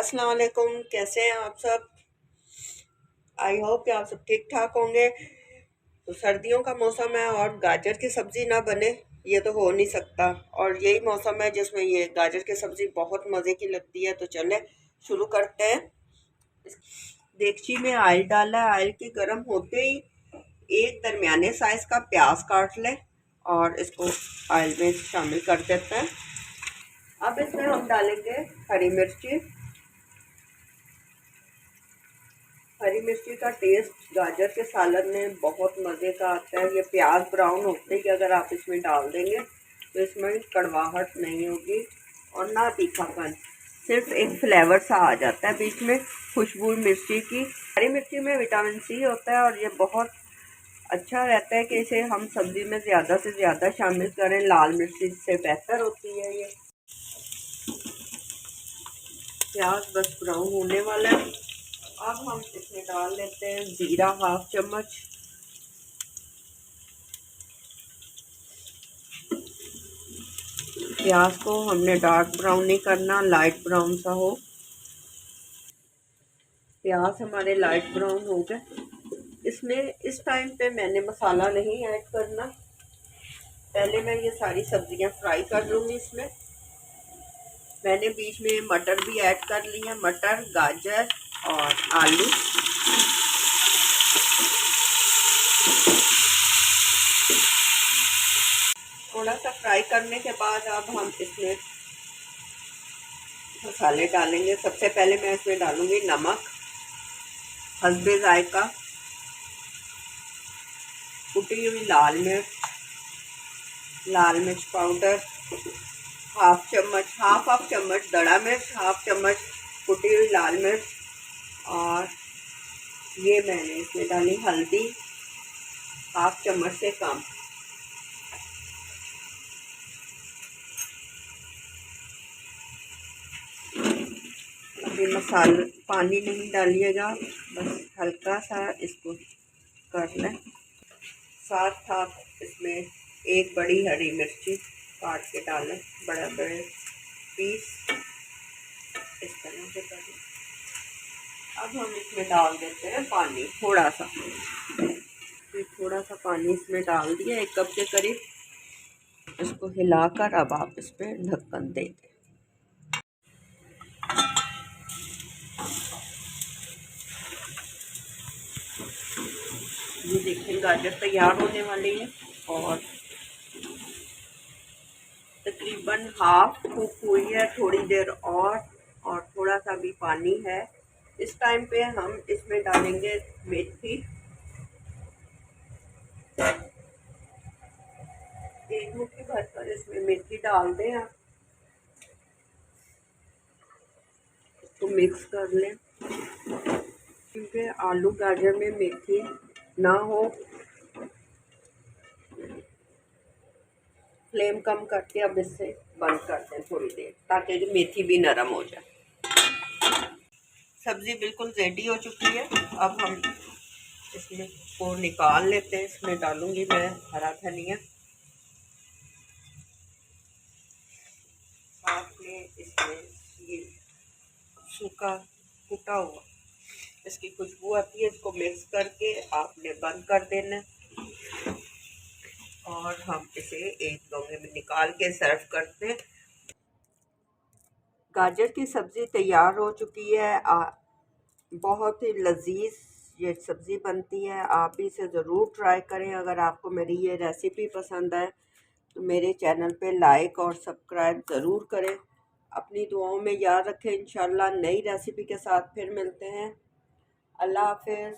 अस्सलाम वालेकुम। कैसे हैं आप सब? आई होप कि आप सब ठीक ठाक होंगे। तो सर्दियों का मौसम है और गाजर की सब्ज़ी ना बने ये तो हो नहीं सकता। और यही मौसम है जिसमें ये गाजर की सब्ज़ी बहुत मज़े की लगती है। तो चलें शुरू करते हैं। देगची में ऑयल डाला है। ऑयल के गर्म होते ही एक दरमियाने साइज़ का प्याज काट लें और इसको ऑयल में शामिल कर देते हैं। अब इसमें हम डालेंगे हरी मिर्ची। हरी मिर्ची का टेस्ट गाजर के सालन में बहुत मज़े का आता है। ये प्याज ब्राउन होते ही अगर आप इसमें डाल देंगे तो इसमें कड़वाहट नहीं होगी और ना तीखापन, सिर्फ एक फ्लेवर सा आ जाता है बीच में, खुशबू मिर्ची की। हरी मिर्ची में विटामिन सी होता है और ये बहुत अच्छा रहता है कि इसे हम सब्ज़ी में ज़्यादा से ज़्यादा शामिल करें। लाल मिर्ची से बेहतर होती है ये। प्याज बस ब्राउन होने वाला है। अब हम इसमें डाल लेते हैं जीरा, हाफ चम्मच। प्याज को हमने डार्क ब्राउन नहीं करना, लाइट ब्राउन सा हो। प्याज हमारे लाइट ब्राउन हो गए। इसमें इस टाइम पे मैंने मसाला नहीं ऐड करना, पहले मैं ये सारी सब्जियां फ्राई कर लूँगी। इसमें मैंने बीच में मटर भी ऐड कर ली है, मटर, गाजर और आलू। थोड़ा सा फ्राई करने के बाद अब हम इसमें मसाले डालेंगे। सबसे पहले मैं इसमें डालूंगी नमक हस्बे जायका, कुटी हुई लाल मिर्च पाउडर हाफ चम्मच दड़ा मिर्च, हाफ चम्मच कुटी हुई लाल मिर्च, और ये मैंने इसमें डाली हल्दी हाफ चम्मच से कम। अभी मसाला पानी नहीं डालिएगा, बस हल्का सा इसको कर लें। साथ इसमें एक बड़ी हरी मिर्ची काट के डालें, बड़े पीस इस तरह से कर लें। अब हम इसमें डाल देते हैं पानी, थोड़ा सा पानी इसमें डाल दिया, 1 कप के करीब। इसको हिलाकर अब आप इस पर ढक्कन दे दें। ये देखिए गाजर तैयार होने वाली है और तकरीबन हाफ कुक हुई है। थोड़ी देर और थोड़ा सा भी पानी है। इस टाइम पे हम इसमें डालेंगे मेथी। 1 मुट्ठी भरकर इसमें मेथी डाल दें आप। इसको मिक्स कर लें। क्योंकि आलू गाजर में मेथी ना हो, फ्लेम कम करके अब इससे बंद कर दें थोड़ी देर, ताकि मेथी भी नरम हो जाए। सब्ज़ी बिल्कुल रेडी हो चुकी है। अब हम इसमें को निकाल लेते हैं। इसमें डालूंगी मैं हरा धनिया, साथ में इसमें ये सूखा कुटा हुआ, इसकी खुशबू आती है। इसको मिक्स करके आपने बंद कर देना और हम इसे एक डोंगे में निकाल के सर्व करते हैं। गाजर की सब्ज़ी तैयार हो चुकी है। बहुत ही लजीज ये सब्ज़ी बनती है। आप भी इसे ज़रूर ट्राई करें। अगर आपको मेरी ये रेसिपी पसंद आए तो मेरे चैनल पे लाइक और सब्सक्राइब ज़रूर करें। अपनी दुआओं में याद रखें। इंशाल्लाह नई रेसिपी के साथ फिर मिलते हैं। अल्लाह हाफ़िज़।